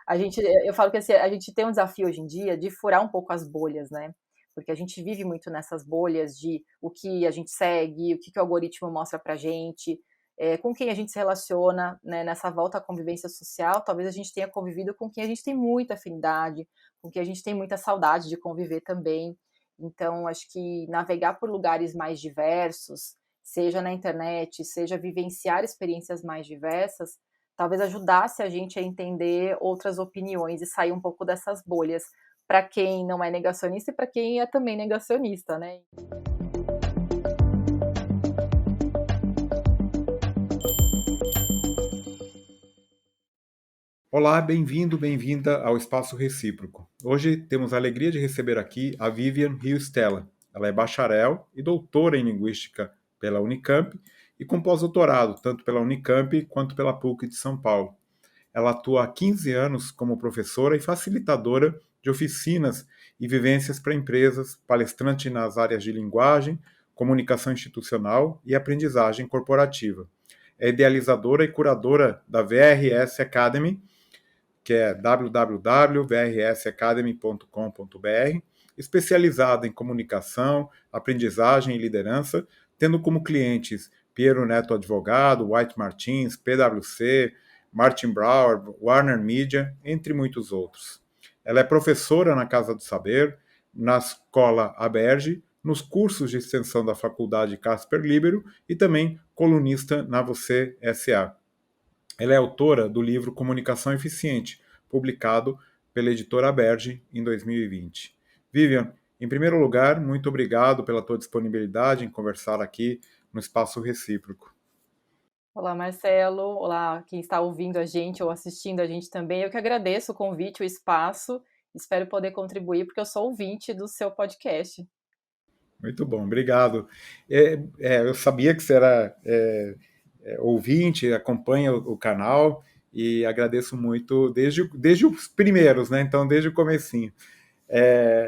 eu falo que assim, a gente tem um desafio hoje em dia de furar um pouco as bolhas, né? Porque a gente vive muito nessas bolhas de o que a gente segue, o que o algoritmo mostra pra gente, com quem a gente se relaciona, né? Nessa volta à convivência social, talvez a gente tenha convivido com quem a gente tem muita afinidade, com quem a gente tem muita saudade de conviver também. Então, acho que navegar por lugares mais diversos, seja na internet, seja vivenciar experiências mais diversas, talvez ajudasse a gente a entender outras opiniões e sair um pouco dessas bolhas, para quem não é negacionista e para quem é também negacionista, né? Olá, bem-vindo, bem-vinda ao Espaço Recíproco. Hoje temos a alegria de receber aqui a Vivian Rio Stella. Ela é bacharel e doutora em Linguística pela Unicamp e com pós-doutorado, tanto pela Unicamp quanto pela PUC de São Paulo. Ela atua há 15 anos como professora e facilitadora de oficinas e vivências para empresas, palestrante nas áreas de linguagem, comunicação institucional e aprendizagem corporativa. É idealizadora e curadora da VRS Academy, que é www.vrsacademy.com.br, especializada em comunicação, aprendizagem e liderança, tendo como clientes Piero Neto Advogado, White Martins, PwC, Martin Brower, Warner Media, entre muitos outros. Ela é professora na Casa do Saber, na Escola Aberge, nos cursos de extensão da Faculdade Casper Libero e também colunista na Você SA. Ela é autora do livro Comunicação Eficiente, publicado pela editora Aberge em 2020. Vivian, em primeiro lugar, muito obrigado pela tua disponibilidade em conversar aqui no Espaço Recíproco. Olá, Marcelo. Olá, quem está ouvindo a gente ou assistindo a gente também. Eu que agradeço o convite, o espaço. Espero poder contribuir, porque eu sou ouvinte do seu podcast. Muito bom, obrigado. Eu sabia que você era ouvinte, acompanha o canal e agradeço muito desde os primeiros, né? Então, desde o comecinho.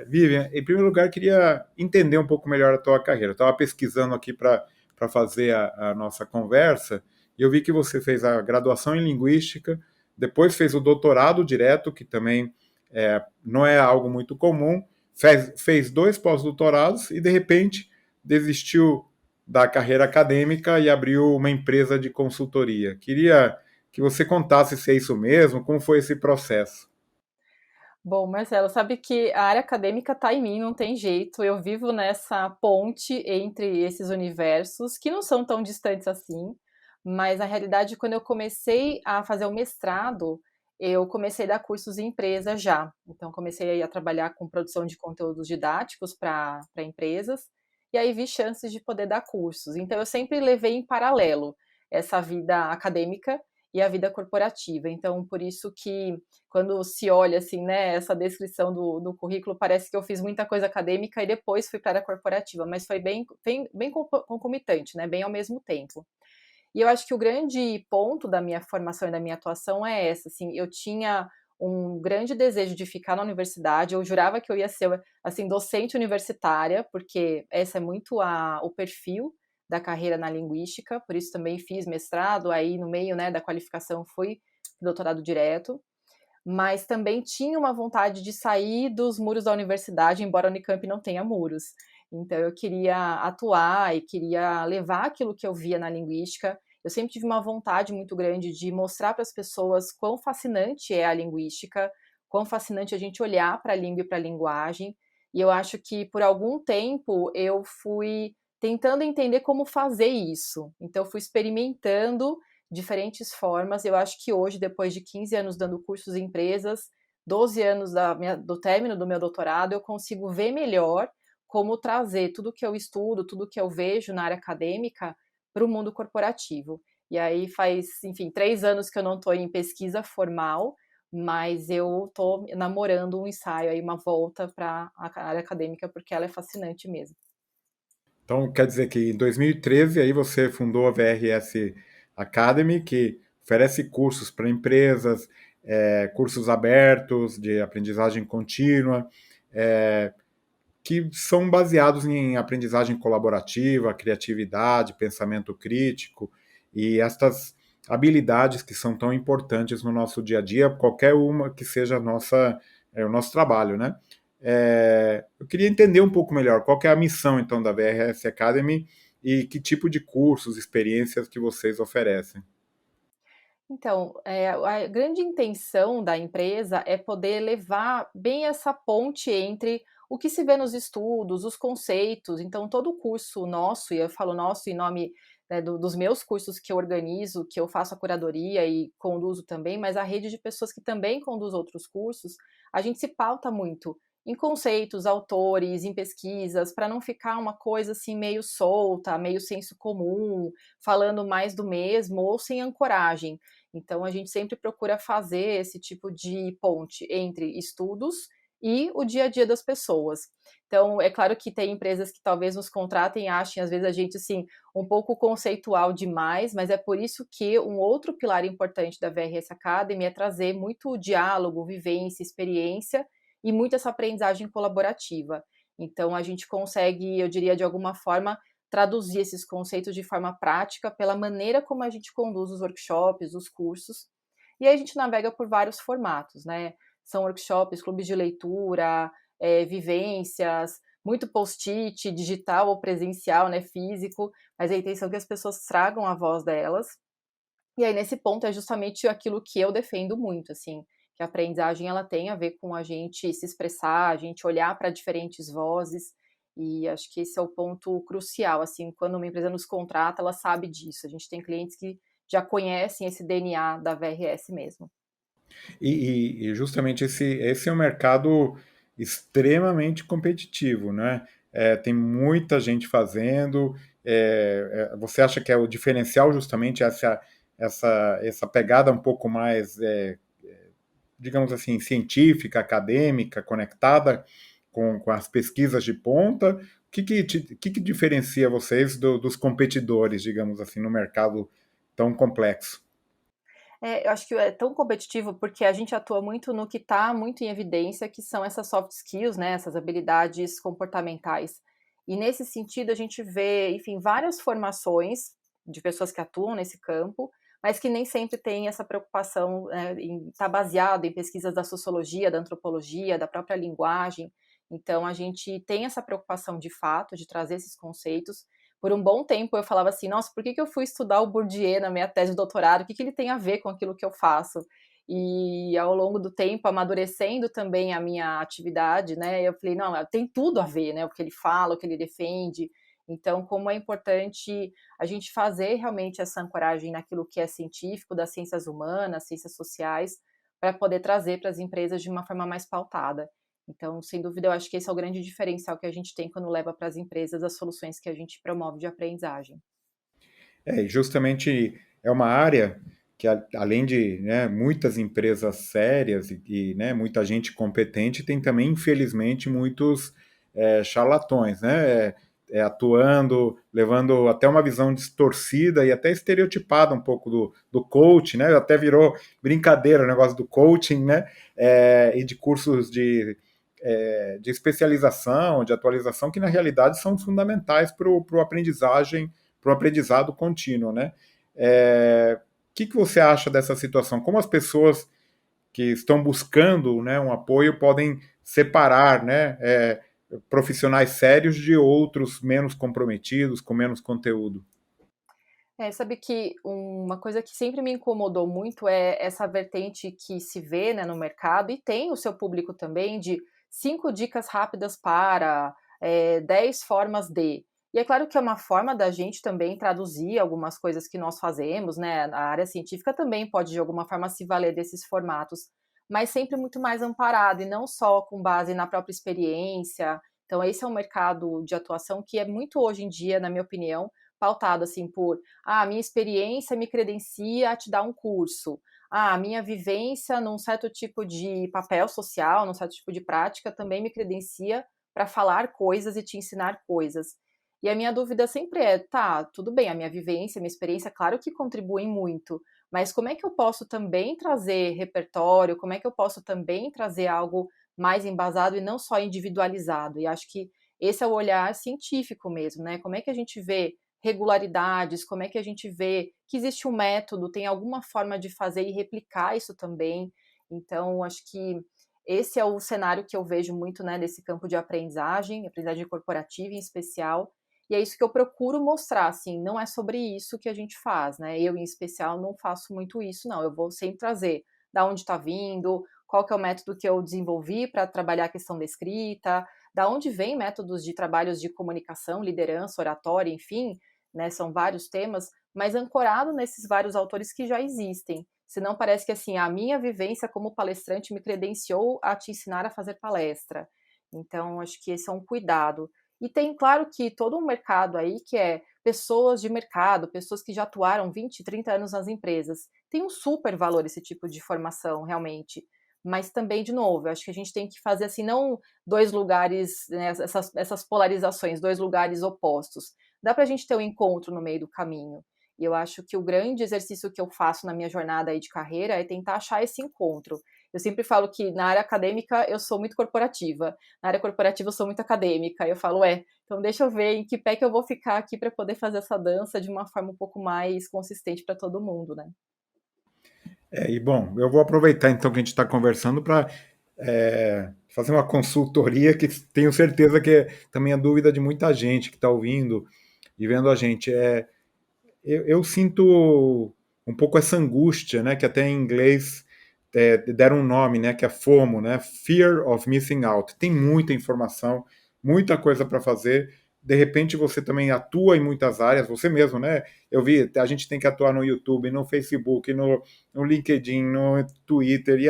Vivian, em primeiro lugar, queria entender um pouco melhor a tua carreira. Eu estava pesquisando aqui para fazer a nossa conversa e eu vi que você fez a graduação em Linguística, depois fez o doutorado direto, que também não é algo muito comum, fez 2 pós-doutorados e, de repente, desistiu da carreira acadêmica e abriu uma empresa de consultoria. Queria que você contasse se é isso mesmo, como foi esse processo. Bom, Marcelo, sabe que a área acadêmica está em mim, não tem jeito. Eu vivo nessa ponte entre esses universos, que não são tão distantes assim, mas na realidade, quando eu comecei a fazer o mestrado, eu comecei a dar cursos em empresa já. Então, comecei a trabalhar com produção de conteúdos didáticos para empresas, e aí vi chances de poder dar cursos. Então, eu sempre levei em paralelo essa vida acadêmica e a vida corporativa. Então, por isso que quando se olha assim, né, essa descrição do currículo, parece que eu fiz muita coisa acadêmica e depois fui para a área corporativa, mas foi bem concomitante, né, bem ao mesmo tempo. E eu acho que o grande ponto da minha formação e da minha atuação é essa, assim, eu tinha um grande desejo de ficar na universidade, eu jurava que eu ia ser, assim, docente universitária, porque esse é muito o perfil da carreira na linguística, por isso também fiz mestrado, aí no meio, né, da qualificação fui doutorado direto, mas também tinha uma vontade de sair dos muros da universidade, embora a Unicamp não tenha muros. Então eu queria atuar e queria levar aquilo que eu via na linguística. Eu sempre tive uma vontade muito grande de mostrar para as pessoas quão fascinante é a linguística, quão fascinante a gente olhar para a língua e para a linguagem. E eu acho que por algum tempo eu fui tentando entender como fazer isso. Então eu fui experimentando diferentes formas. Eu acho que hoje, depois de 15 anos dando cursos em empresas, 12 anos do término do meu doutorado, eu consigo ver melhor como trazer tudo que eu estudo, tudo que eu vejo na área acadêmica para o mundo corporativo. E aí faz, enfim, 3 anos que eu não estou em pesquisa formal, mas eu estou namorando um ensaio aí, uma volta para a área acadêmica, porque ela é fascinante mesmo. Então, quer dizer que em 2013 aí você fundou a VRS Academy, que oferece cursos para empresas, cursos abertos de aprendizagem contínua, é, que são baseados em aprendizagem colaborativa, criatividade, pensamento crítico, e habilidades que são tão importantes no nosso dia a dia, qualquer uma que seja o nosso trabalho, né? Eu queria entender um pouco melhor qual que é a missão, então, da VRS Academy e que tipo de cursos, experiências que vocês oferecem. Então, a grande intenção da empresa é poder levar bem essa ponte entre o que se vê nos estudos, os conceitos. Então, todo curso nosso, e eu falo nosso em nome, né, dos meus cursos que eu organizo, que eu faço a curadoria e conduzo também, mas a rede de pessoas que também conduz outros cursos, a gente se pauta muito em conceitos, autores, em pesquisas, para não ficar uma coisa assim meio solta, meio senso comum, falando mais do mesmo ou sem ancoragem. Então, a gente sempre procura fazer esse tipo de ponte entre estudos e o dia a dia das pessoas. Então, é claro que tem empresas que talvez nos contratem e achem, às vezes, a gente, assim, um pouco conceitual demais, mas é por isso que um outro pilar importante da VRS Academy é trazer muito diálogo, vivência, experiência e muito essa aprendizagem colaborativa. Então, a gente consegue, eu diria, de alguma forma, traduzir esses conceitos de forma prática pela maneira como a gente conduz os workshops, os cursos. E aí a gente navega por vários formatos, né? São workshops, clubes de leitura, vivências, muito post-it, digital ou presencial, né, físico, mas a intenção é que as pessoas tragam a voz delas. E aí nesse ponto é justamente aquilo que eu defendo muito, assim, que a aprendizagem ela tem a ver com a gente se expressar, a gente olhar para diferentes vozes, e acho que esse é o ponto crucial, assim, quando uma empresa nos contrata, ela sabe disso. A gente tem clientes que já conhecem esse DNA da VRS mesmo. E justamente esse é um mercado extremamente competitivo, né? Tem muita gente fazendo. Você acha que é o diferencial justamente essa pegada um pouco mais, digamos assim, científica, acadêmica, conectada com as pesquisas de ponta? O que diferencia vocês dos competidores, digamos assim, no mercado tão complexo? Eu acho que é tão competitivo porque a gente atua muito no que está muito em evidência, que são essas soft skills, né, essas habilidades comportamentais. E nesse sentido a gente vê, enfim, várias formações de pessoas que atuam nesse campo, mas que nem sempre têm essa preocupação, em estar baseado em pesquisas da sociologia, da antropologia, da própria linguagem. Então a gente tem essa preocupação de fato de trazer esses conceitos. Por um bom tempo eu falava assim, nossa, por que eu fui estudar o Bourdieu na minha tese de doutorado? O que ele tem a ver com aquilo que eu faço? E ao longo do tempo, amadurecendo também a minha atividade, né, eu falei, não, tem tudo a ver, né, o que ele fala, o que ele defende. Então, como é importante a gente fazer realmente essa ancoragem naquilo que é científico, das ciências humanas, ciências sociais, para poder trazer para as empresas de uma forma mais pautada. Então, sem dúvida, eu acho que esse é o grande diferencial que a gente tem quando leva para as empresas as soluções que a gente promove de aprendizagem. E justamente é uma área que, além de, né, muitas empresas sérias né, muita gente competente, tem também, infelizmente, muitos charlatões, né, atuando, levando até uma visão distorcida e até estereotipada um pouco do coach, né, até virou brincadeira o negócio do coaching, né, e de cursos de especialização, de atualização, que na realidade são fundamentais para o aprendizado contínuo, né? O que você acha dessa situação? Como as pessoas que estão buscando, né, um apoio podem separar, né, profissionais sérios de outros menos comprometidos, com menos conteúdo? Sabe que uma coisa que sempre me incomodou muito é essa vertente que se vê, né, no mercado e tem o seu público também de 5 dicas rápidas para, 10 formas de. E é claro que é uma forma da gente também traduzir algumas coisas que nós fazemos, né, a área científica também pode de alguma forma se valer desses formatos, mas sempre muito mais amparado e não só com base na própria experiência. Então esse é um mercado de atuação que é muito hoje em dia, na minha opinião, pautado assim por a minha experiência me credencia a te dar um curso. A minha vivência num certo tipo de papel social, num certo tipo de prática, também me credencia para falar coisas e te ensinar coisas. E a minha dúvida sempre é, tá, tudo bem, a minha vivência, a minha experiência, claro que contribuem muito, mas como é que eu posso também trazer repertório? Como é que eu posso também trazer algo mais embasado e não só individualizado? E acho que esse é o olhar científico mesmo, né? Como é que a gente vê regularidades, como é que a gente vê que existe um método, tem alguma forma de fazer e replicar isso também. Então, acho que esse é o cenário que eu vejo muito, né, nesse campo de aprendizagem corporativa em especial, e é isso que eu procuro mostrar, assim, não é sobre isso que a gente faz, né? Eu, em especial, não faço muito isso, não. Eu vou sempre trazer da onde está vindo, qual que é o método que eu desenvolvi para trabalhar a questão da escrita, da onde vem métodos de trabalhos de comunicação, liderança, oratória, enfim, né? São vários temas, mas ancorado nesses vários autores que já existem. Senão parece que assim, a minha vivência como palestrante me credenciou a te ensinar a fazer palestra. Então, acho que esse é um cuidado. E tem, claro, que todo um mercado aí que é pessoas de mercado, pessoas que já atuaram 20, 30 anos nas empresas. Tem um super valor esse tipo de formação, realmente. Mas também, de novo, eu acho que a gente tem que fazer assim, não dois lugares, né, essas polarizações, dois lugares opostos. Dá para a gente ter um encontro no meio do caminho. E eu acho que o grande exercício que eu faço na minha jornada aí de carreira é tentar achar esse encontro. Eu sempre falo que na área acadêmica eu sou muito corporativa, na área corporativa eu sou muito acadêmica. Eu falo, então deixa eu ver em que pé que eu vou ficar aqui para poder fazer essa dança de uma forma um pouco mais consistente para todo mundo, né? E bom, eu vou aproveitar então que a gente está conversando para fazer uma consultoria que tenho certeza que também é dúvida de muita gente que está ouvindo e vendo a gente. Eu sinto um pouco essa angústia, né, que até em inglês deram um nome, né, que é FOMO, né, Fear of Missing Out. Tem muita informação, muita coisa para fazer. De repente você também atua em muitas áreas, você mesmo, né? Eu vi, a gente tem que atuar no YouTube, no Facebook, no LinkedIn, no Twitter, e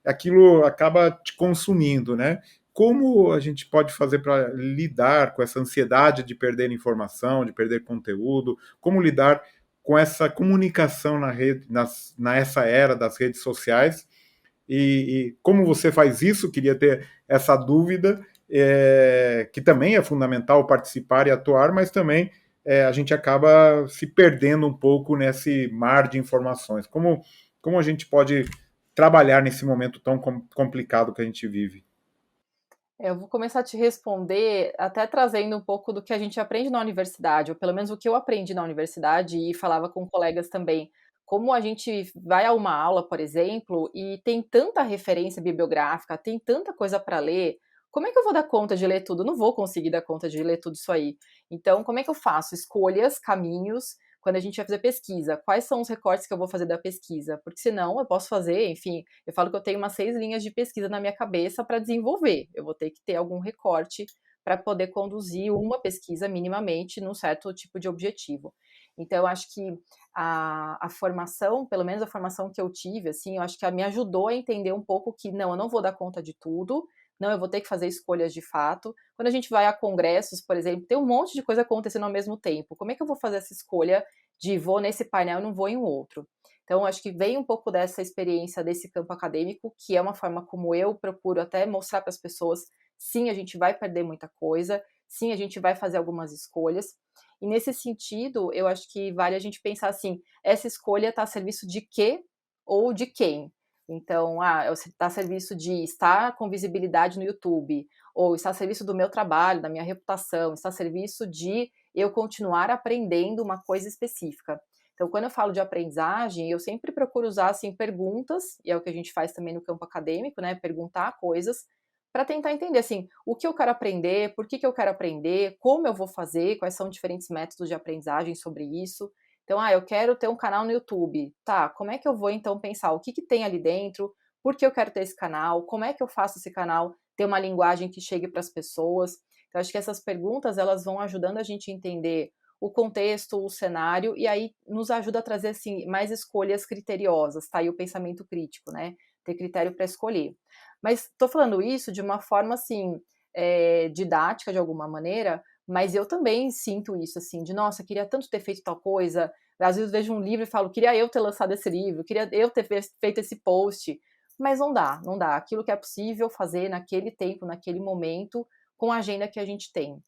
aquilo acaba te consumindo, né? Como a gente pode fazer para lidar com essa ansiedade de perder informação, de perder conteúdo? Como lidar com essa comunicação nessa era das redes sociais? E como você faz isso? Queria ter essa dúvida, que também é fundamental participar e atuar, mas também a gente acaba se perdendo um pouco nesse mar de informações. Como a gente pode trabalhar nesse momento tão complicado que a gente vive? Eu vou começar a te responder até trazendo um pouco do que a gente aprende na universidade, ou pelo menos o que eu aprendi na universidade e falava com colegas também. Como a gente vai a uma aula, por exemplo, e tem tanta referência bibliográfica, tem tanta coisa para ler, como é que eu vou dar conta de ler tudo? Não vou conseguir dar conta de ler tudo isso aí. Então, como é que eu faço? Escolhas, caminhos, quando a gente vai fazer pesquisa, quais são os recortes que eu vou fazer da pesquisa? Porque senão eu posso fazer, enfim, eu falo que eu tenho umas 6 linhas de pesquisa na minha cabeça para desenvolver. Eu vou ter que ter algum recorte para poder conduzir uma pesquisa minimamente num certo tipo de objetivo. Então, eu acho que a formação, pelo menos a formação que eu tive, assim, eu acho que me ajudou a entender um pouco que não, eu não vou dar conta de tudo, não, eu vou ter que fazer escolhas de fato. Quando a gente vai a congressos, por exemplo, tem um monte de coisa acontecendo ao mesmo tempo. Como é que eu vou fazer essa escolha de vou nesse painel e não vou em outro? Então, acho que vem um pouco dessa experiência desse campo acadêmico, que é uma forma como eu procuro até mostrar para as pessoas, sim, a gente vai perder muita coisa, sim, a gente vai fazer algumas escolhas. E nesse sentido, eu acho que vale a gente pensar assim, essa escolha está a serviço de quê ou de quem? Então, está a serviço de estar com visibilidade no YouTube, ou está a serviço do meu trabalho, da minha reputação, está a serviço de eu continuar aprendendo uma coisa específica. Então, quando eu falo de aprendizagem, eu sempre procuro usar assim perguntas, e é o que a gente faz também no campo acadêmico, né? Perguntar coisas para tentar entender assim, o que eu quero aprender, por que que eu quero aprender, como eu vou fazer, quais são diferentes métodos de aprendizagem sobre isso. Então, eu quero ter um canal no YouTube. Tá, como é que eu vou então pensar o que que tem ali dentro? Por que eu quero ter esse canal? Como é que eu faço esse canal ter uma linguagem que chegue para as pessoas? Então, acho que essas perguntas elas vão ajudando a gente a entender o contexto, o cenário, e aí nos ajuda a trazer assim mais escolhas criteriosas, tá? E o pensamento crítico, né? Ter critério para escolher. Mas estou falando isso de uma forma assim didática de alguma maneira, mas eu também sinto isso assim, de nossa, queria tanto ter feito tal coisa. Às vezes vejo um livro e falo, queria eu ter lançado esse livro, queria eu ter feito esse post, mas não dá, não dá. Aquilo que é possível fazer naquele tempo, naquele momento, com a agenda que a gente tem.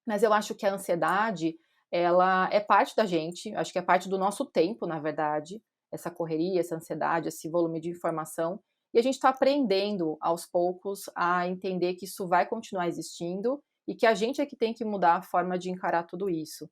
Mas eu acho que a ansiedade, ela é parte da gente, acho que é parte do nosso tempo, na verdade, essa correria, essa ansiedade, esse volume de informação, e a gente está aprendendo aos poucos a entender que isso vai continuar existindo e que a gente é que tem que mudar a forma de encarar tudo isso.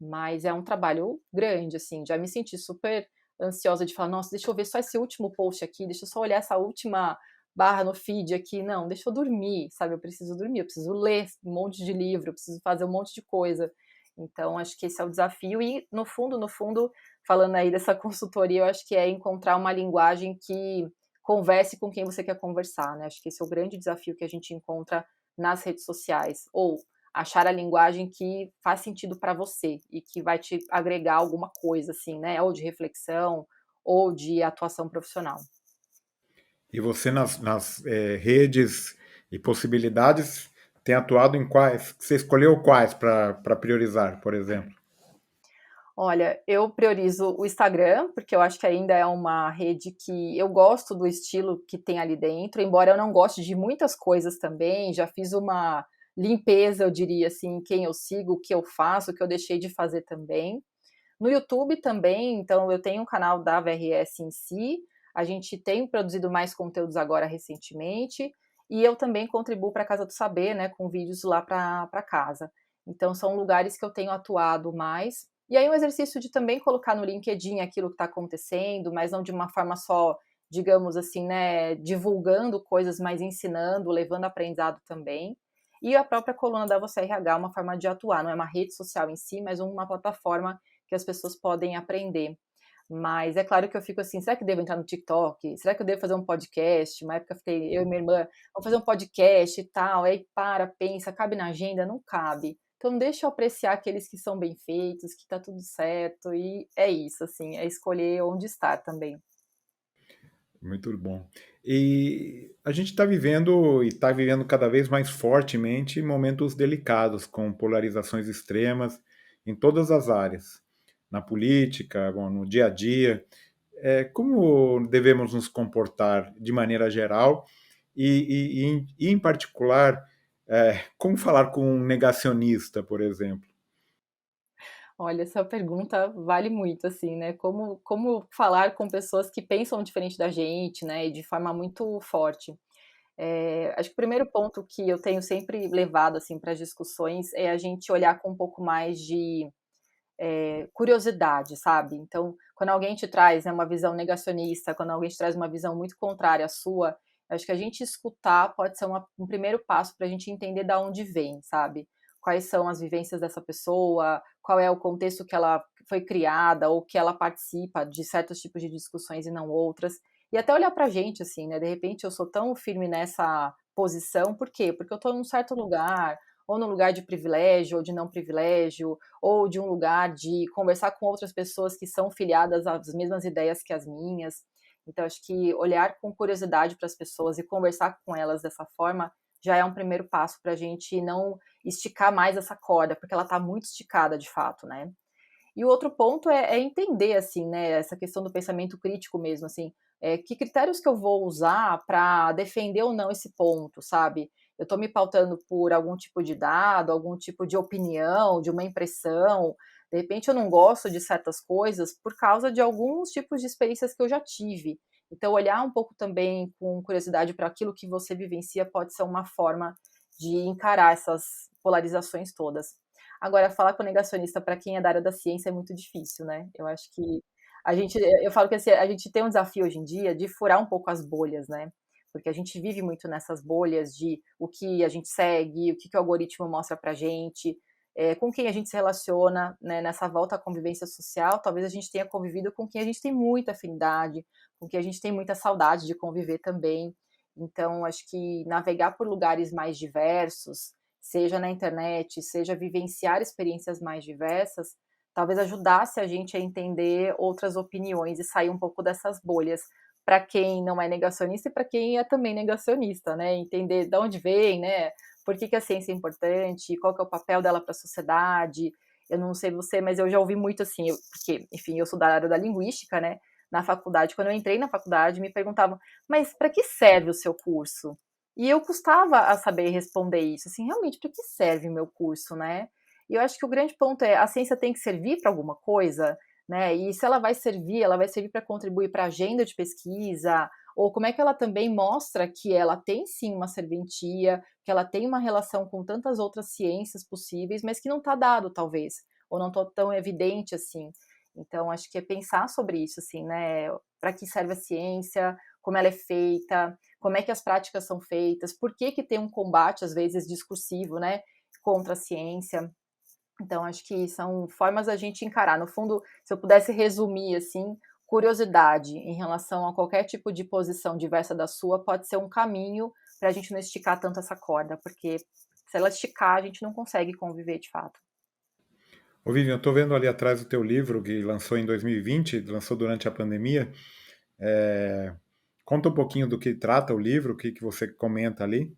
mas é um trabalho grande, assim, já me senti super ansiosa de falar: "Nossa, deixa eu ver só esse último post aqui, deixa eu só olhar essa última barra no feed aqui, não, deixa eu dormir", sabe, eu preciso dormir, eu preciso ler um monte de livro, eu preciso fazer um monte de coisa. Então acho que esse é o desafio e no fundo, falando aí dessa consultoria, eu acho que é encontrar uma linguagem que converse com quem você quer conversar, né, acho que esse é o grande desafio que a gente encontra nas redes sociais, ou achar a linguagem que faz sentido para você e que vai te agregar alguma coisa, assim, né, ou de reflexão ou de atuação profissional. E você nas redes e possibilidades tem atuado em quais? Você escolheu quais para priorizar, por exemplo? Olha, eu priorizo o Instagram, porque eu acho que ainda é uma rede que eu gosto do estilo que tem ali dentro, embora eu não goste de muitas coisas também, já fiz uma limpeza, eu diria assim, quem eu sigo, o que eu faço, o que eu deixei de fazer também. No YouTube também, então eu tenho um canal da VRS em si, a gente tem produzido mais conteúdos agora recentemente, e eu também contribuo para a Casa do Saber, né, com vídeos lá para casa. Então são lugares que eu tenho atuado mais. E aí um exercício de também colocar no LinkedIn aquilo que está acontecendo, mas não de uma forma só, digamos assim, né, divulgando coisas, mas ensinando, levando aprendizado também. E a própria coluna da Você RH é uma forma de atuar, não é uma rede social em si, mas uma plataforma que as pessoas podem aprender. Mas é claro que eu fico assim, será que devo entrar no TikTok? Será que eu devo fazer um podcast? Uma época eu fiquei, eu e minha irmã, vamos fazer um podcast e tal, aí para, pensa, cabe na agenda? Não cabe. Então deixa eu apreciar aqueles que são bem feitos, que tá tudo certo, e é isso, assim, é escolher onde estar também. Muito bom. E a gente está vivendo e está vivendo cada vez mais fortemente momentos delicados, com polarizações extremas em todas as áreas, na política, bom, no dia a dia. Como devemos nos comportar de maneira geral em particular, como falar com um negacionista, por exemplo? Olha, essa pergunta vale muito, assim, né? Como falar com pessoas que pensam diferente da gente, né? E de forma muito forte. Acho que o primeiro ponto que eu tenho sempre levado assim para as discussões é a gente olhar com um pouco mais de curiosidade, sabe? Então, quando alguém te traz, né, uma visão negacionista, quando alguém te traz uma visão muito contrária à sua, acho que a gente escutar pode ser um primeiro passo para a gente entender da onde vem, sabe? Quais são as vivências dessa pessoa, qual é o contexto que ela foi criada ou que ela participa de certos tipos de discussões e não outras. E até olhar pra gente, assim, né? De repente eu sou tão firme nessa posição, por quê? Porque eu estou num certo lugar, ou num lugar de privilégio ou de não privilégio, ou de um lugar de conversar com outras pessoas que são filiadas às mesmas ideias que as minhas. Então, acho que olhar com curiosidade para as pessoas e conversar com elas dessa forma já é um primeiro passo para a gente não esticar mais essa corda, porque ela está muito esticada de fato, né? E o outro ponto é entender, assim, né, essa questão do pensamento crítico mesmo, assim, que critérios que eu vou usar para defender ou não esse ponto, sabe? Eu estou me pautando por algum tipo de dado, algum tipo de opinião, de uma impressão. De repente eu não gosto de certas coisas por causa de alguns tipos de experiências que eu já tive. Então, olhar um pouco também com curiosidade para aquilo que você vivencia pode ser uma forma de encarar essas polarizações todas. Agora, falar com negacionista para quem é da área da ciência é muito difícil, né? Eu acho que eu falo que assim, a gente tem um desafio hoje em dia de furar um pouco as bolhas, né? Porque a gente vive muito nessas bolhas de o que a gente segue, o que o algoritmo mostra pra gente, com quem a gente se relaciona, né? Nessa volta à convivência social, talvez a gente tenha convivido com quem a gente tem muita afinidade, com quem a gente tem muita saudade de conviver também. Então, acho que navegar por lugares mais diversos, seja na internet, seja vivenciar experiências mais diversas, talvez ajudasse a gente a entender outras opiniões e sair um pouco dessas bolhas. Para quem não é negacionista e para quem é também negacionista, né? Entender de onde vem, né? Por que a ciência é importante, qual que é o papel dela para a sociedade. Eu não sei você, mas eu já ouvi muito assim, porque, enfim, eu sou da área da linguística, né? Na faculdade, quando eu entrei na faculdade, me perguntavam, mas para que serve o seu curso? E eu custava a saber responder isso, assim, realmente, para que serve o meu curso, né? E eu acho que o grande ponto é, a ciência tem que servir para alguma coisa, né? E se ela vai servir para contribuir para a agenda de pesquisa, ou como é que ela também mostra que ela tem sim uma serventia, que ela tem uma relação com tantas outras ciências possíveis, mas que não está dado, talvez. ou não tô tão evidente assim. Então, acho que é pensar sobre isso, assim, né? Para que serve a ciência, como ela é feita, como é que as práticas são feitas, por que que tem um combate, às vezes, discursivo, né, contra a ciência. Então, acho que são formas da gente encarar. No fundo, se eu pudesse resumir, assim, curiosidade em relação a qualquer tipo de posição diversa da sua pode ser um caminho para a gente não esticar tanto essa corda, porque se ela esticar, a gente não consegue conviver de fato. Ô Vivian, eu estou vendo ali atrás o teu livro que lançou em 2020, lançou durante a pandemia. É, conta um pouquinho do que trata o livro, o que, que você comenta ali.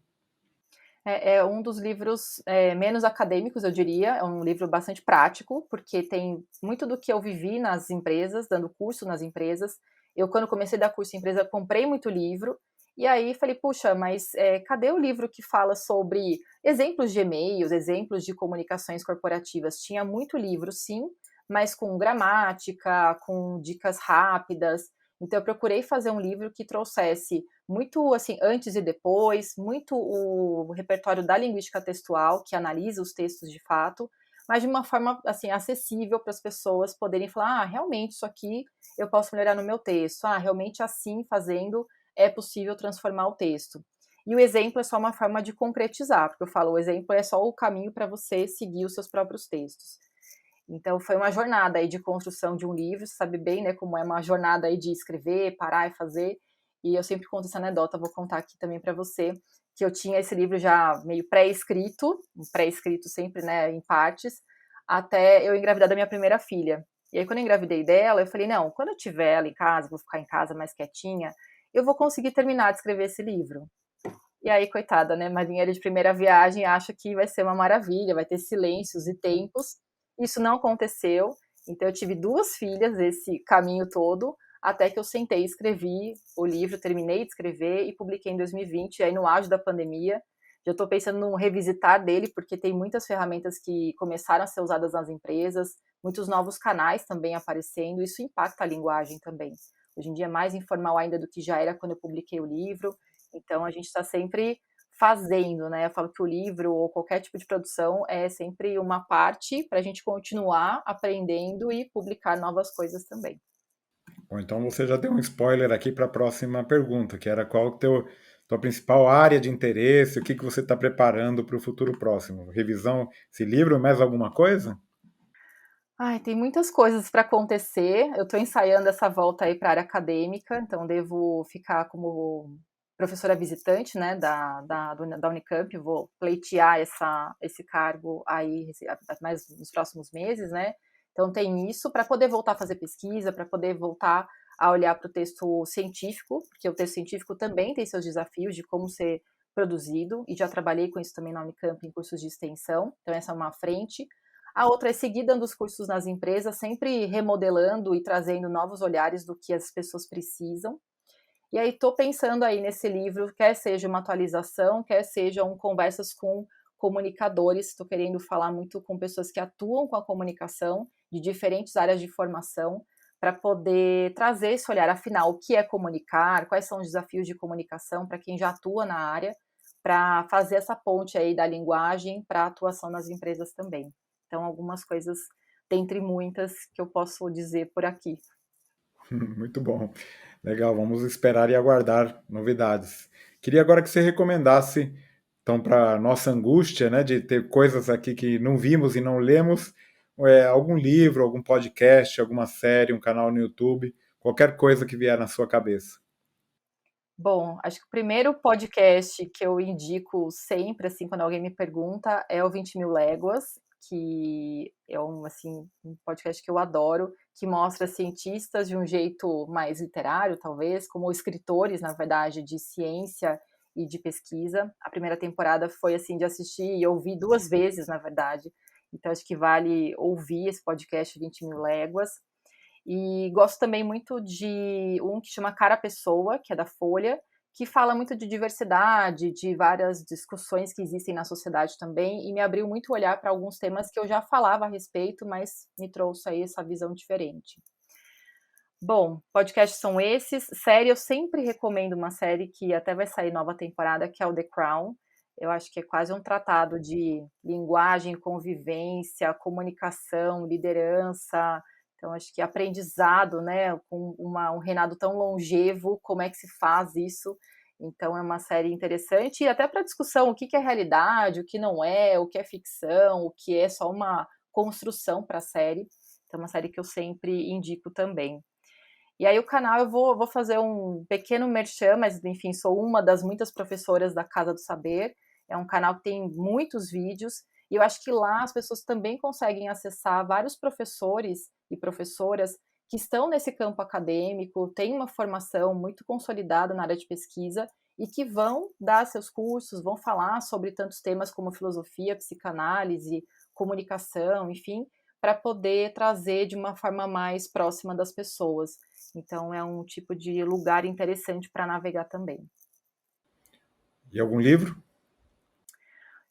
É um dos livros menos acadêmicos, eu diria. É um livro bastante prático, porque tem muito do que eu vivi nas empresas, dando curso nas empresas. Eu, quando comecei a dar curso em empresa, comprei muito livro. E aí falei, puxa, mas cadê o livro que fala sobre exemplos de e-mails, exemplos de comunicações corporativas? Tinha muito livro, sim, mas com gramática, com dicas rápidas. Então, eu procurei fazer um livro que trouxesse muito assim, antes e depois, muito o repertório da linguística textual, que analisa os textos de fato, mas de uma forma assim acessível para as pessoas poderem falar: "Ah, realmente isso aqui eu posso melhorar no meu texto. Ah, realmente assim fazendo é possível transformar o texto". E o exemplo é só uma forma de concretizar, porque eu falo, o exemplo é só o caminho para você seguir os seus próprios textos. Então foi uma jornada aí de construção de um livro, você sabe bem, né, como é uma jornada aí de escrever, parar e fazer. E eu sempre conto essa anedota, vou contar aqui também para você, que eu tinha esse livro já meio pré-escrito, um pré-escrito sempre, né, em partes, até eu engravidar da minha primeira filha. E aí quando eu engravidei dela, eu falei, não, quando eu tiver ela em casa, vou ficar em casa mais quietinha, eu vou conseguir terminar de escrever esse livro. E aí, coitada, né, marinheira de primeira viagem acha que vai ser uma maravilha, vai ter silêncios e tempos. Isso não aconteceu. Então eu tive 2 filhas esse caminho todo, até que eu sentei e escrevi o livro, terminei de escrever e publiquei em 2020, aí no auge da pandemia. Já estou pensando num revisitar dele, porque tem muitas ferramentas que começaram a ser usadas nas empresas, muitos novos canais também aparecendo, isso impacta a linguagem também. Hoje em dia é mais informal ainda do que já era quando eu publiquei o livro. Então a gente está sempre fazendo, né? Eu falo que o livro ou qualquer tipo de produção é sempre uma parte para a gente continuar aprendendo e publicar novas coisas também. Bom, então você já deu um spoiler aqui para a próxima pergunta, que era qual tua principal área de interesse, o que, que você está preparando para o futuro próximo? Revisão, esse livro, mais alguma coisa? Ai, tem muitas coisas para acontecer. Eu estou ensaiando essa volta aí para a área acadêmica, então devo ficar como professora visitante, né, da Unicamp, vou pleitear esse cargo aí mais nos próximos meses, né? Então tem isso para poder voltar a fazer pesquisa, para poder voltar a olhar para o texto científico, porque o texto científico também tem seus desafios de como ser produzido, e já trabalhei com isso também na Unicamp em cursos de extensão, então essa é uma frente. A outra é seguir dando os cursos nas empresas, sempre remodelando e trazendo novos olhares do que as pessoas precisam. E aí estou pensando aí nesse livro, quer seja uma atualização, quer sejam conversas com comunicadores, estou querendo falar muito com pessoas que atuam com a comunicação, de diferentes áreas de formação, para poder trazer esse olhar, afinal, o que é comunicar, quais são os desafios de comunicação para quem já atua na área, para fazer essa ponte aí da linguagem para a atuação nas empresas também. Então, algumas coisas, dentre muitas, que eu posso dizer por aqui. Muito bom. Legal, vamos esperar e aguardar novidades. Queria agora que você recomendasse, então, para nossa angústia, né, de ter coisas aqui que não vimos e não lemos, algum livro, algum podcast, alguma série, um canal no YouTube, qualquer coisa que vier na sua cabeça. Bom, acho que o primeiro podcast que eu indico sempre, assim, quando alguém me pergunta, é o 20.000 Léguas, que é assim, um podcast que eu adoro, que mostra cientistas de um jeito mais literário, talvez, como escritores, na verdade, de ciência e de pesquisa. A primeira temporada foi, assim, de assistir e ouvir 2 vezes, na verdade. Então acho que vale ouvir esse podcast 20.000 Léguas. E gosto também muito de um que chama Cara Pessoa, que é da Folha, que fala muito de diversidade, de várias discussões que existem na sociedade também, e me abriu muito o olhar para alguns temas que eu já falava a respeito, mas me trouxe aí essa visão diferente. Bom, podcasts são esses. Série, eu sempre recomendo uma série que até vai sair nova temporada, que é o The Crown. Eu acho que é quase um tratado de linguagem, convivência, comunicação, liderança. Então, acho que aprendizado, né? Com um reinado tão longevo, como é que se faz isso? Então, é uma série interessante, e até para discussão, o que que é realidade, o que não é, o que é ficção, o que é só uma construção para a série. Então, é uma série que eu sempre indico também. E aí o canal eu vou fazer um pequeno merchan, mas enfim, sou uma das muitas professoras da Casa do Saber. É um canal que tem muitos vídeos, e eu acho que lá as pessoas também conseguem acessar vários professores e professoras que estão nesse campo acadêmico, têm uma formação muito consolidada na área de pesquisa e que vão dar seus cursos, vão falar sobre tantos temas como filosofia, psicanálise, comunicação, enfim, para poder trazer de uma forma mais próxima das pessoas. Então é um tipo de lugar interessante para navegar também. E algum livro?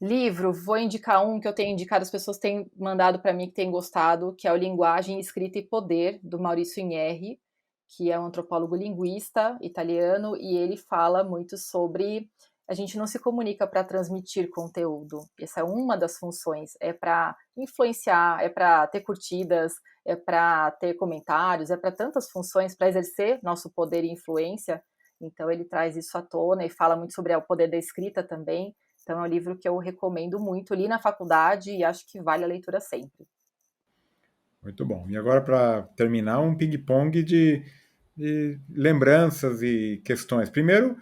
Livro, vou indicar um que eu tenho indicado, as pessoas têm mandado para mim que têm gostado, que é o Linguagem, Escrita e Poder, do Maurício Inherri, que é um antropólogo linguista italiano, e ele fala muito sobre a gente não se comunica para transmitir conteúdo. Essa é uma das funções, é para influenciar, é para ter curtidas, é para ter comentários, é para tantas funções, para exercer nosso poder e influência. Então ele traz isso à tona e fala muito sobre o poder da escrita também. Então é um livro que eu recomendo muito, li na faculdade e acho que vale a leitura sempre. Muito bom. E agora, para terminar, um ping-pong de lembranças e questões. Primeiro,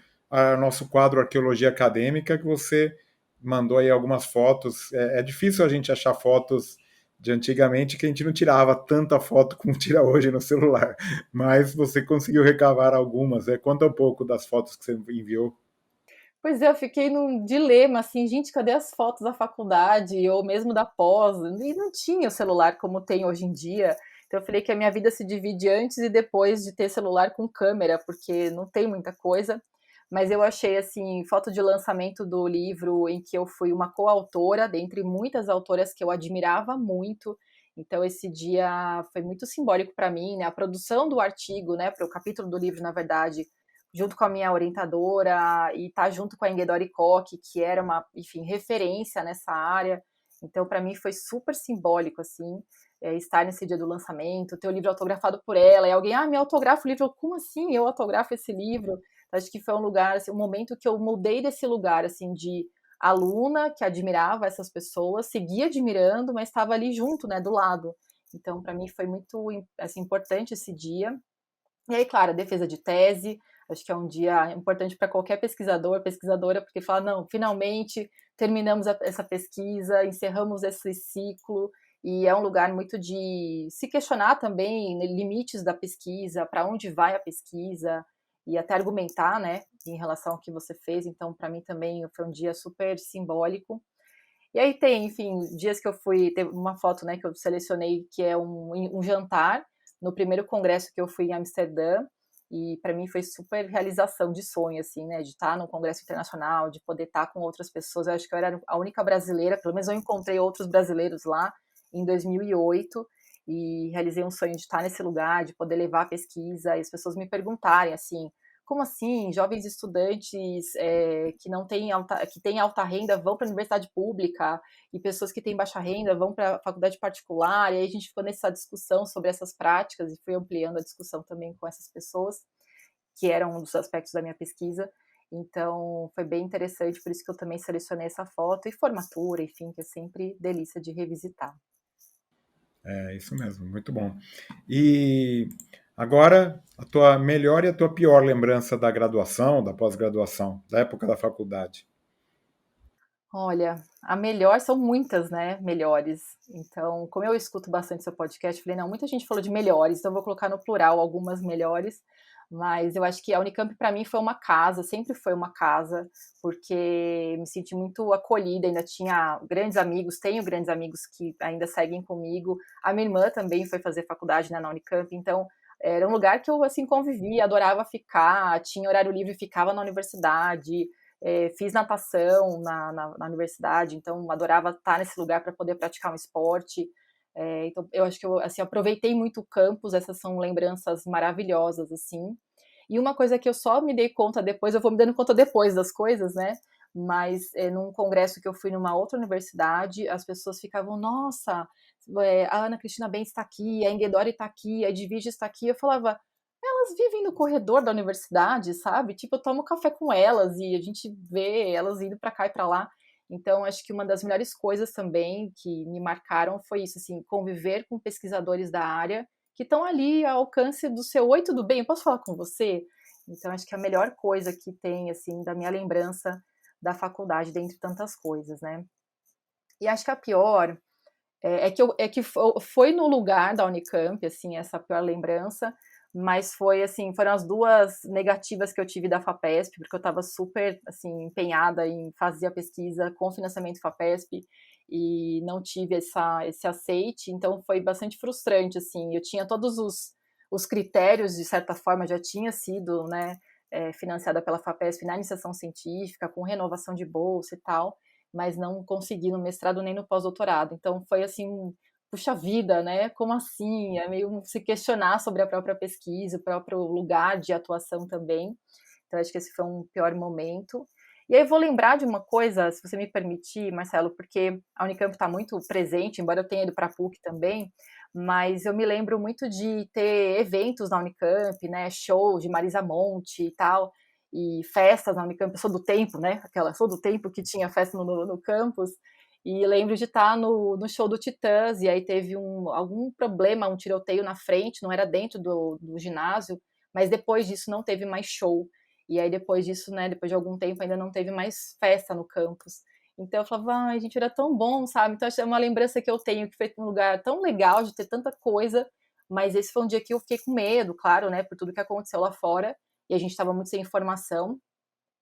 nosso quadro Arqueologia Acadêmica, que você mandou aí algumas fotos. É difícil a gente achar fotos de antigamente, que a gente não tirava tanta foto como tira hoje no celular, mas você conseguiu recavar algumas. Conta um pouco das fotos que você enviou. Pois é, eu fiquei num dilema, assim, gente, cadê as fotos da faculdade ou mesmo da pós? E não tinha o celular como tem hoje em dia. Então eu falei que a minha vida se divide antes e depois de ter celular com câmera, porque não tem muita coisa. Mas eu achei, assim, foto de lançamento do livro em que eu fui uma coautora, dentre muitas autoras que eu admirava muito. Então esse dia foi muito simbólico para mim, né? A produção do artigo, né, para o capítulo do livro, na verdade, junto com a minha orientadora e estar junto com a Ingedori Koch, que era uma, enfim, referência nessa área. Então, para mim foi super simbólico, assim, estar nesse dia do lançamento, ter o livro autografado por ela, e alguém, me autografa o livro, como assim eu autografo esse livro? Acho que foi um lugar, assim, um momento que eu mudei desse lugar, assim, de aluna que admirava essas pessoas, seguia admirando, mas estava ali junto, né, do lado. Então, para mim foi muito, assim, importante esse dia. E aí, claro, a defesa de tese, acho que é um dia importante para qualquer pesquisador, pesquisadora, porque fala, não, finalmente terminamos essa pesquisa, encerramos esse ciclo, e é um lugar muito de se questionar também, né, limites da pesquisa, para onde vai a pesquisa, e até argumentar, né, em relação ao que você fez. Então, para mim também foi um dia super simbólico. E aí tem, enfim, dias que eu fui, teve uma foto, né, que eu selecionei, que é um jantar, no primeiro congresso que eu fui em Amsterdã, e para mim foi super realização de sonho, assim, né, de estar num congresso internacional, de poder estar com outras pessoas. Eu acho que eu era a única brasileira, pelo menos eu encontrei outros brasileiros lá em 2008, e realizei um sonho de estar nesse lugar, de poder levar a pesquisa, e as pessoas me perguntarem, assim, como assim, jovens estudantes que não têm que têm alta renda vão para a universidade pública e pessoas que têm baixa renda vão para a faculdade particular? E aí a gente ficou nessa discussão sobre essas práticas e fui ampliando a discussão também com essas pessoas, que eram um dos aspectos da minha pesquisa. Então foi bem interessante, por isso que eu também selecionei essa foto, e formatura, enfim, que é sempre delícia de revisitar. É isso mesmo, muito bom. E agora, a tua melhor e a tua pior lembrança da graduação, da pós-graduação, da época da faculdade? Olha, a melhor são muitas, né, melhores. Então, como eu escuto bastante seu podcast, falei: "Não, muita gente falou de melhores, então eu vou colocar no plural algumas melhores", mas eu acho que a Unicamp para mim foi uma casa, sempre foi uma casa, porque me senti muito acolhida, ainda tinha grandes amigos, tenho grandes amigos que ainda seguem comigo. A minha irmã também foi fazer faculdade, né, na Unicamp, então era um lugar que eu, assim, convivia, adorava ficar, tinha horário livre, ficava na universidade, fiz natação na universidade, então adorava estar nesse lugar para poder praticar um esporte. Então, eu acho que eu assim, aproveitei muito o campus, essas são lembranças maravilhosas, assim. E uma coisa que eu só me dei conta depois, eu vou me dando conta depois das coisas, né? mas num congresso que eu fui numa outra universidade, as pessoas ficavam, nossa, a Ana Cristina Bentes está aqui, a Ingedori está aqui, a Edvige está aqui. Eu falava, elas vivem no corredor da universidade, sabe? Tipo, eu tomo café com elas e a gente vê elas indo para cá e para lá. Então, acho que uma das melhores coisas também que me marcaram foi isso, assim, conviver com pesquisadores da área que estão ali ao alcance do seu oi, tudo bem? Eu posso falar com você? Então, acho que a melhor coisa que tem, assim, da minha lembrança da faculdade, dentre tantas coisas, né? E acho que a pior é que foi no lugar da Unicamp, assim, essa pior lembrança, mas foi assim, foram as duas negativas que eu tive da FAPESP, porque eu estava super assim empenhada em fazer a pesquisa com financiamento FAPESP e não tive esse aceite, então foi bastante frustrante, assim, eu tinha todos os critérios, de certa forma, já tinha sido, né, financiada pela FAPESP na iniciação científica, com renovação de bolsa e tal, mas não consegui no mestrado nem no pós-doutorado. Então foi assim, puxa vida, né? Como assim? É meio se questionar sobre a própria pesquisa, o próprio lugar de atuação também. Então acho que esse foi um pior momento. E aí eu vou lembrar de uma coisa, se você me permitir, Marcelo, porque a Unicamp está muito presente, embora eu tenha ido para a PUC também, mas eu me lembro muito de ter eventos na Unicamp, né, shows de Marisa Monte e tal, e festas na Unicamp. Eu sou do tempo, né, sou do tempo que tinha festa no campus, e lembro de estar no show do Titãs, e aí teve algum problema, um tiroteio na frente, não era dentro do ginásio, mas depois disso não teve mais show. E aí depois disso, né, depois de algum tempo, ainda não teve mais festa no campus. Então eu falava, ai, gente, era tão bom, sabe? Então é uma lembrança que eu tenho, que foi um lugar tão legal de ter tanta coisa, mas esse foi um dia que eu fiquei com medo, claro, né, por tudo que aconteceu lá fora, e a gente estava muito sem informação.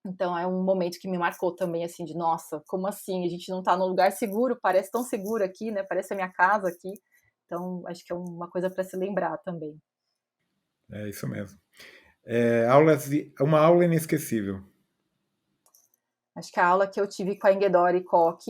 Então é um momento que me marcou também, assim, de nossa, como assim? A gente não está num lugar seguro, parece tão seguro aqui, né? Parece a minha casa aqui. Então acho que é uma coisa para se lembrar também. É isso mesmo. Uma aula inesquecível. Acho que a aula que eu tive com a Ingedori Koch,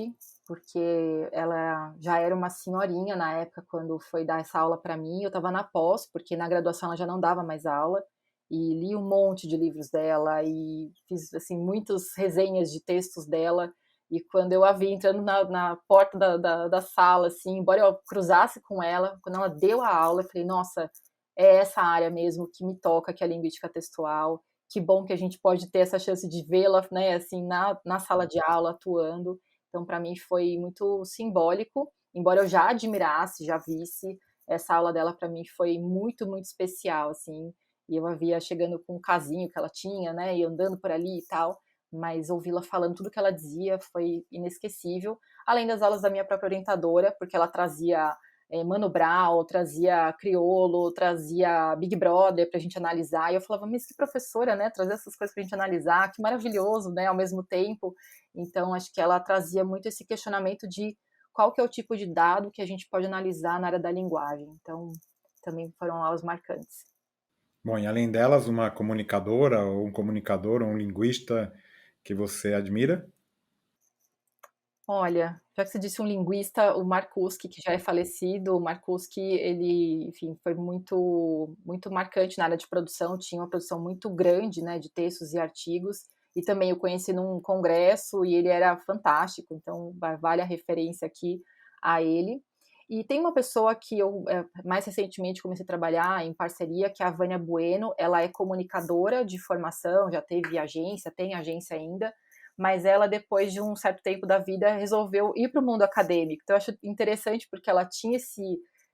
porque ela já era uma senhorinha na época quando foi dar essa aula para mim. Eu estava na pós, porque na graduação ela já não dava mais aula, e li um monte de livros dela e fiz assim muitas resenhas de textos dela. E quando eu a vi entrando na porta da sala, assim, embora eu cruzasse com ela, quando ela deu a aula, eu falei, nossa, é essa área mesmo que me toca, que é a linguística textual. Que bom que a gente pode ter essa chance de vê-la, né, assim, na sala de aula atuando. Então, para mim foi muito simbólico, embora eu já admirasse, já visse, essa aula dela para mim foi muito, muito especial, assim. E eu a via chegando com um casinho que ela tinha, né, e andando por ali e tal, mas ouvi-la falando tudo que ela dizia foi inesquecível. Além das aulas da minha própria orientadora, porque ela trazia Mano Brown, trazia Criolo, trazia Big Brother pra gente analisar, e eu falava, mas que professora, né, trazer essas coisas pra gente analisar, que maravilhoso, né, ao mesmo tempo. Então, acho que ela trazia muito esse questionamento de qual que é o tipo de dado que a gente pode analisar na área da linguagem. Então, também foram aulas marcantes. Bom, e além delas, uma comunicadora ou um comunicador ou um linguista que você admira? Olha, já que você disse um linguista, o Marcuski, que já é falecido, o Marcuski, ele, enfim, foi muito, muito marcante na área de produção, tinha uma produção muito grande, né, de textos e artigos, e também eu conheci num congresso e ele era fantástico, então vale a referência aqui a ele. E tem uma pessoa que eu mais recentemente comecei a trabalhar em parceria, que é a Vânia Bueno, ela é comunicadora de formação, já teve agência, tem agência ainda, mas ela, depois de um certo tempo da vida, resolveu ir para o mundo acadêmico. Então, eu acho interessante porque ela tinha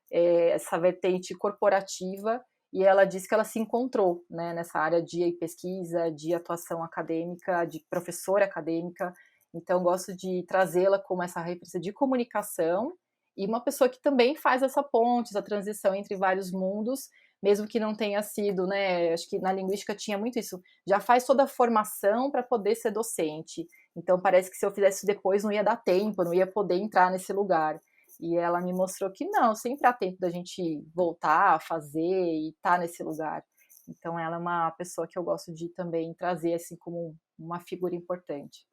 essa vertente corporativa e ela disse que ela se encontrou, né, nessa área de pesquisa, de atuação acadêmica, de professora acadêmica. Então, gosto de trazê-la como essa referência de comunicação e uma pessoa que também faz essa ponte, essa transição entre vários mundos, mesmo que não tenha sido, né? Acho que na linguística tinha muito isso, já faz toda a formação para poder ser docente. Então parece que se eu fizesse isso depois não ia dar tempo, não ia poder entrar nesse lugar. E ela me mostrou que não, sempre há tempo da gente voltar a fazer e estar nesse lugar. Então ela é uma pessoa que eu gosto de também trazer assim como uma figura importante.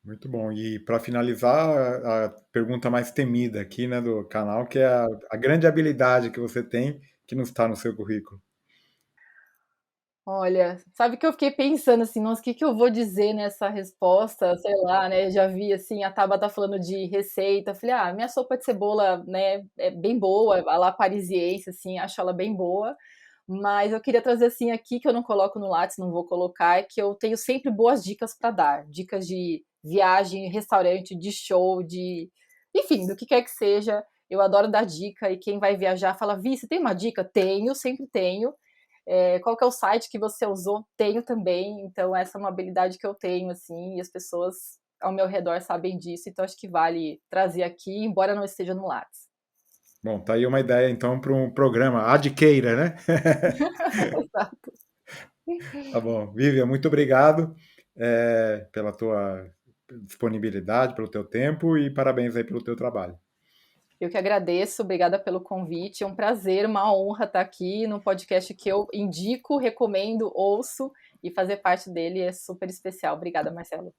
Muito bom. E para finalizar, a pergunta mais temida aqui, né, do canal, que é a grande habilidade que você tem que não está no seu currículo. Olha, sabe que eu fiquei pensando assim: "Nossa, o que que eu vou dizer nessa resposta?", sei lá, né, já vi, assim, a Tabata falando de receita, falei: "Ah, minha sopa de cebola, né, é bem boa, à la parisiense, assim, acho ela bem boa", mas eu queria trazer, assim, aqui que eu não coloco no Lattes, não vou colocar, é que eu tenho sempre boas dicas para dar, dicas de viagem, restaurante, de show, de enfim, do que quer que seja, eu adoro dar dica e quem vai viajar fala: "Vi, você tem uma dica?", "Tenho, sempre tenho", qual que é o site que você usou? Tenho também, então essa é uma habilidade que eu tenho, assim, e as pessoas ao meu redor sabem disso, então acho que vale trazer aqui, embora não esteja no Lattes. Bom, tá aí uma ideia então para um programa Adqueira, né? Exato. Tá bom. Vivian, muito obrigado pela tua disponibilidade, pelo teu tempo e parabéns aí pelo teu trabalho. Eu que agradeço, obrigada pelo convite, é um prazer, uma honra estar aqui num podcast que eu indico, recomendo, ouço, e fazer parte dele é super especial. Obrigada, Marcelo.